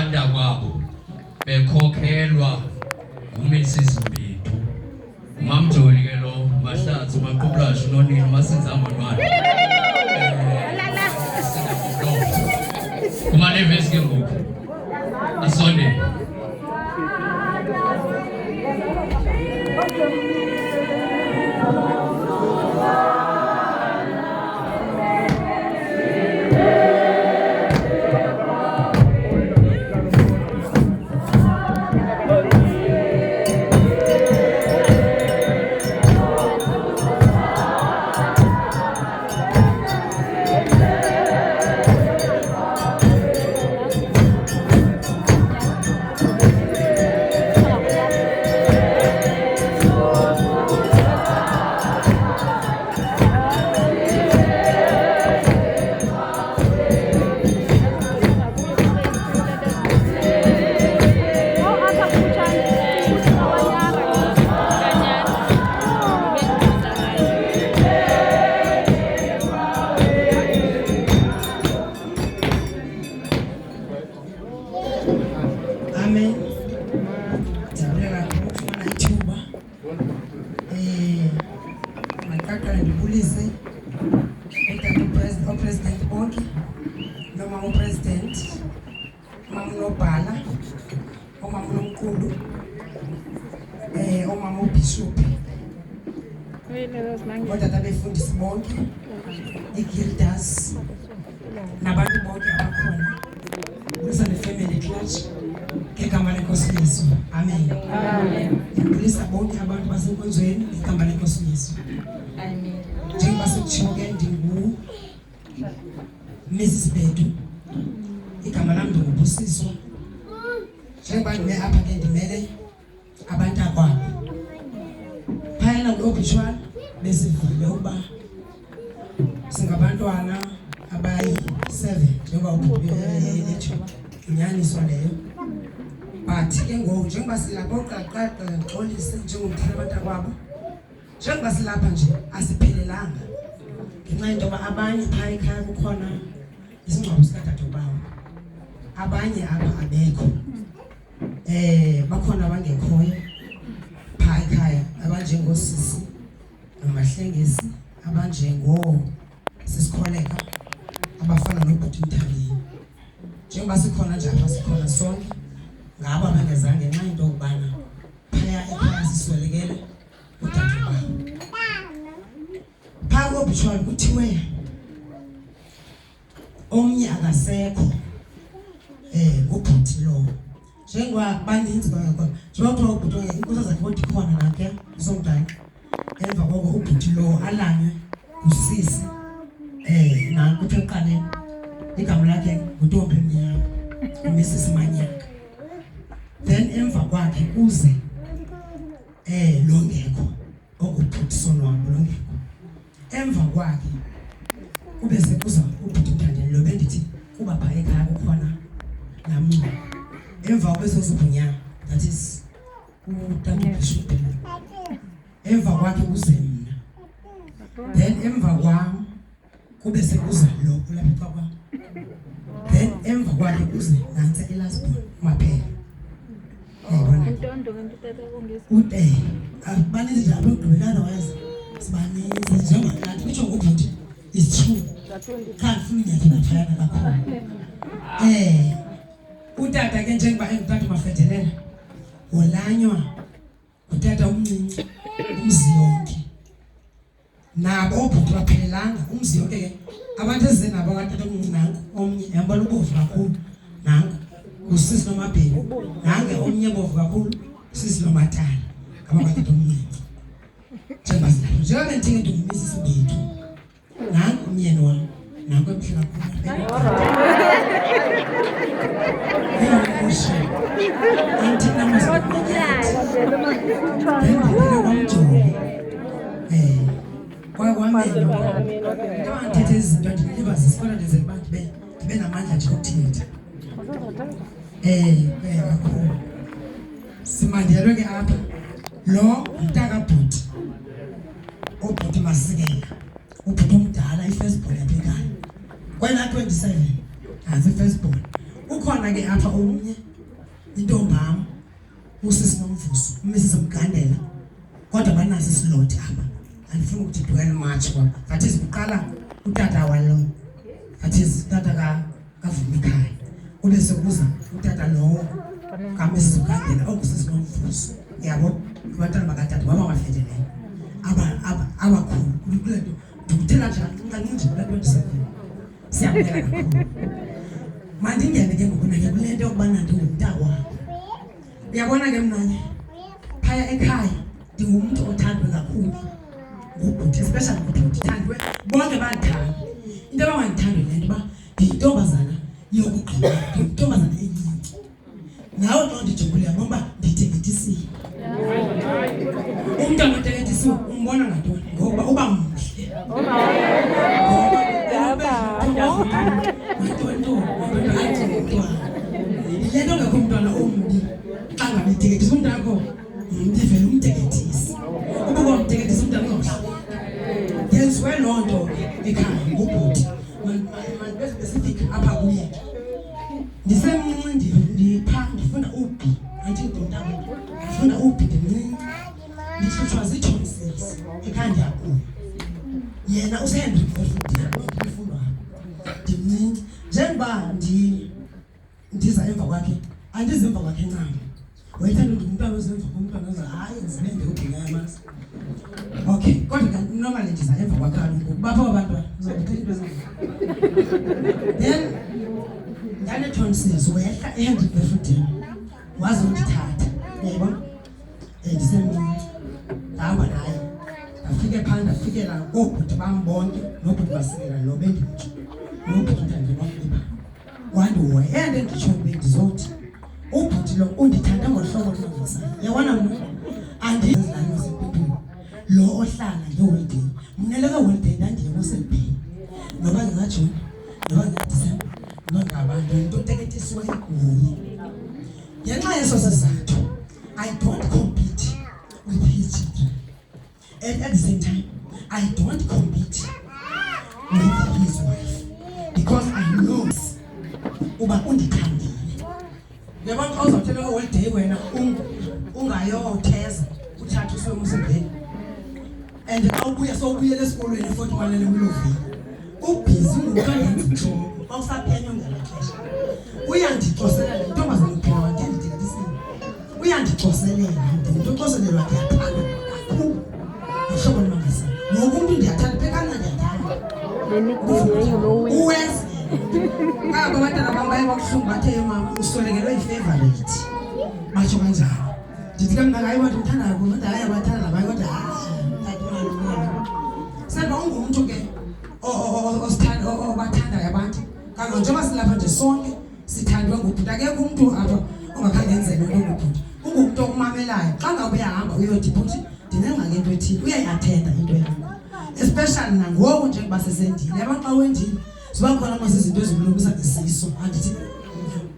ukwanda kwabo bekhokhelwa uMrs Mbethu. Umamjoli ke lo Mahlatsi uMaqubulashi nonini masinzama nwana. Kuma nevesi ke ngoku. Asonde. Kodwa tabefundisi bonke igildas nabantu bonke abakhona kusane family church ngegama lenkosi Yesu. Amen. Amen. Ngilisa bonke abantu basenkonzweni ngegama lenkosi Yesu. Amen. Njengoba sekuchiwoke ndingu Mrs Bethu igama lami ngubusiswa. Njengoba ngime apha ke ndimele abantu akwabo phayela ngobishwa besivile uba singabantwana abayi-7 njengoba ubuyelelethu inyaniswa leyo. But ke ngoku njengoba silapha uqaqaqa ngixolise njengomphile abantu akwabo, njengoba silapha nje asiphelelanga ngenxa yento yoba abanye phaya ekhaya kukhona isingcwabo sikadadobawo, abanye apha abekho, bakhona abangekhoyo phaya ekhaya abanjengosisi amahlengesi, abanjengo sisikholeka abafana nobhuti Mthabeni. Njengoba sikhona nje apha sikhona sonke ngabo abangezange ngenxa yento yokubana phaya ekhaya siswelekele udadewabo. Phaa kobishwa kuthiwe omnye akasekho ubhuti lo. Njengoba baninzi bakhona njengoba kuthiwa ubhuti inkosi zakhe kodwa ikhona nakhe usomdala. Emva koko ubhuti lo alanywe usisi nakuthe eqaleni igama lakhe nguNtombi Mnyama uMrs Manyaka. Then emva kwakhe kuze lo ngekho okubhuti Sonwabo lo ngekho. Emva kwakhe kube sekuza ubhuti Mthandeni lo bendithi kuba phaya ekhaya kukhona namnye. Emva kwesozibunyana that is uTata Bishop. Emva kwakhe kuze mina. Then emva kwami kube sekuza lo lapha kwa. Then emva kwakhe kuze nansi elasborn maphela. Yayibona. Untondo ngentutata kongesi. Baninzi lapho ugqibelana wazi. Sibaninzi njengoba nathi kutsho ukuthi is true. Can't feel nyathi naphayana kakhulu. Utata ke njengoba engutata mafethelela olanywa utata umncinci umzi yonke nabo obhuti baphelelanga umzi yonke ke abantu ezize nabo katata omncinci nanku omnye yambala ubovu kakhulu nanku usisi noMabheni nange omnye bovu kakhulu usisi noMatala ngabatata omncinci njengoba bendinge ndingumisi Bethu nanku umyeni wami nanku emhle kakhulu. Simandelwe ke apha lo mntaka bhuti ubhuti Masikela ubhuti omdala ifirstborn yaphekana kwena 27 as a firstborn. ukhona ke apha omnye intombam usisi Nomvuso uMrs Mgandela kodwa banaso isiloti apha andifuna ukuthi duel match kwapha that is kuqala utata walo that is tata kaVumikhaya kube sekuza utata lo kaMrs Mgandela okusisi Nomvuso yabo abantwana bakatata baba wafedeleyo abakhulu kule nto ndikuthela kancinci kule 27 siyabonga kakhulu mandingene ke ngokunake kule nto yokubana ndingumntakwabo uyabona ke mnanye phaya ekhaya ndingumuntu othandwe kakhulu ngubhuti especially ngubhuti thandwe bonke bathanda into abangayithandi le nto uba ndiyintombazana yokugqibela ndiyintombazana encinci nawe xa ndijongule ngoba nditeketisiwe umntwana oteketisiwe umbona ngantoni ngokuba uba mhle le nto ngekho umntwana ombi xa ngabe iteketisa umntwana akho ndivele umteketisi uba kwamteketisa umntwana uzawuhlala yenziwe loo nto ekhaya ngubhuti specific apha kuye ndisemncinci ndifunda ubhi ndifunda ubhi ndimncinci ndihlutshwa zii-tonsils ekhaya ndiyakuyo yena usehenry efundwa ndimncinci njengoba ndiza emva kwakhe andizi emva kwakhe ncam wayethanda ukuthi umntwana ozemva komntwana oza hayi zibe ubhingaya amasi okay kodwa kanti normally ndiza emva kwakhe kaloku bapha abantwana uzawuthela into ezinga then ndane-tonsils wehla ehenry efudini waze undithatha yayibona ndisemncinci ndahamba naye ndafike phaa ndafikela koobhuti bam bonke noobhuti basikela lo bendimtsho noobhuti ndandinokuliba wandihoya ende nditsho bendizothi ubhuti lo undithanda ngohlobo olunovusayo yabona mna andizilani wasepitweni lo ohlala ngeholiday mna le holiday ndandiye ngoselibheni noba ngingajuni noba ngingadisemba noba ngabantu into teketisiwe kunye ngenxa yeso sizathu I don't compete with his children and at the same time I don't compete with his wife because I know uba undithandile yabona xa uzawuthela holiday wena ungayotheza uthathe usiwe emsebenzini and xa ubuya sowubuyela esikolweni futhi malele wilovini ubhizi ngumntu angenzi ntshoko xa usaphenya ngela xesha uyandicoselela le ntombazana uphela wandindidikatisile uyandicoselela ndimntu ocoselelwa ndiyathanda kakhulu nohlobo lwamangasana ngoku umntu ndiyathanda phekana ndiyathanda uwezi aba abantwana bam baye bakuhlungu bathe mama usolekelwe yi-favorite batsho kanjalo ndithi ke mna hayi bantu ndithanda kakhulu kodwa hayi abathanda nabaye kodwa seba ungumntu ke obathandayo abantu kanga njengoba silapha nje sonke sithandwe ngubhuti akekho umntu apha ongakhange enzele into ngubhuti ungumntu okumamelayo xa ngabe uyahamba uyothi bhuti ndinengxaki into ethile uyayiathenda into yakho especially nangoku njengoba sesendile yaba xa wendile ziba khona amazizinto ezimlungisa ngesiso andithi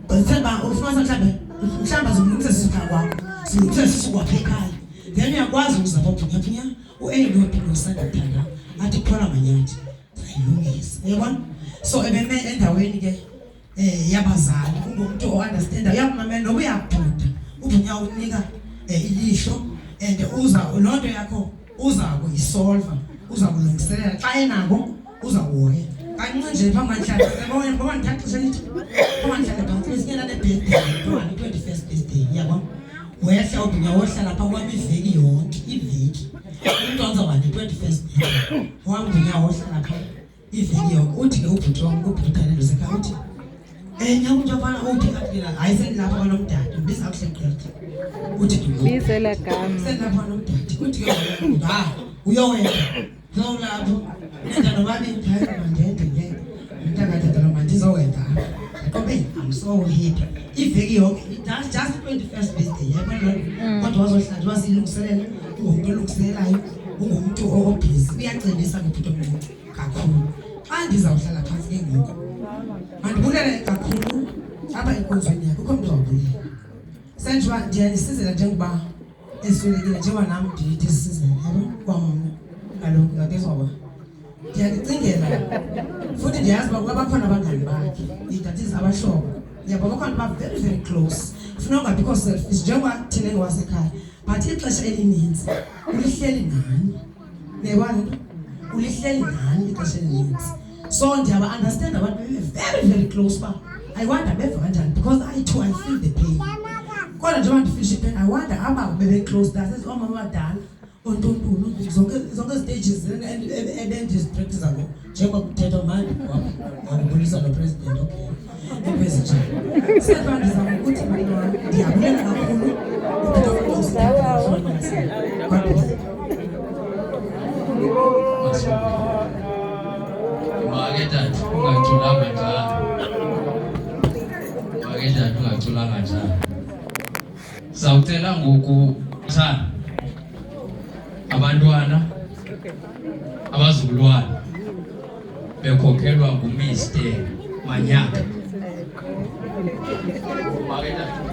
bethemba ufuna mhlawumbe zimlungisa isisu kwakho zilungisa isisu kwakhe ekhaya then uyakwazi ukuzapha uphinyaphinya uendoda nosandathanda athi khona manyathi ayilungisa yabona so ebeme endaweni ke yabazali ungumntu o-understanda uyakumamela noba uyabhuda uvunya unika ilihlo and loo nto yakho uza kuyisolva uza kulungiselela xa enako uzawuhoya kancinci nje phambi kwandihlala ngoba ndithaxesha lithi phambi ndihlala phantsi besinyela ne-birthday ntwana i-21st birthday yabo wehla udunya wohlala phaa kwam iveki yonke iveki umntu azawuba ne-21st birthday wam dunya wohlala phaa iveki yonke uthi ke ubhuti wam kubhutane lusekhaya uthi nyakunto afana uthi kaphela hayi sendilapha kwanomdade ndibiza kuhle gqirha uthi bizela gama sendilapha kwanomdade uthi ke uyowena zowulapho nenda nobabini hayi mandende ke mntakatata noma ndizowenda kodwa I'm so happy iveki yonke just 21st birthday yabona kodwa wazohlala wasilungiselela ungumntu olungiselelayo ungumntu obhizi uyacebisa ngobhuti omncinci kakhulu xa ndizawuhlala phantsi ke ngoku mandibulele kakhulu apha enkonzweni yakho ukho mntu wawubulela senjengoba ndiyanisizela njengoba eswelekile njengoba nam ndithi sisizele yabo kwamna kaloku ngabezwaba ndiyacingela futhi ndiyazi uba bakhona abangani bakhe idatizi abahlobo yabo bakhona ba very very close ufuna ungabi because selfish njengoba thina engiwasekhaya but ixesha elininzi ulihleli nani nebona ulihleli nani ixesha elininzi so ndiyaba understand abantu very very close ba I wonder beva kanjani because I too I feel the pain kodwa njengoba ndifishe pain I wonder aba bebe close that omama abadala ontontunu zonke stages ebendizidirect zabo njengoba kuthetha manje ngokubulisa no president okay epresident sebantu zama ukuthi mina ndiyabulela kakhulu Makethathu ungaculanga njalo. Makethathu ungaculanga njalo. Sawucela ngoku sana abantwana abazukulwana bekhokhelwa nguMr. Manyaka. Makethathu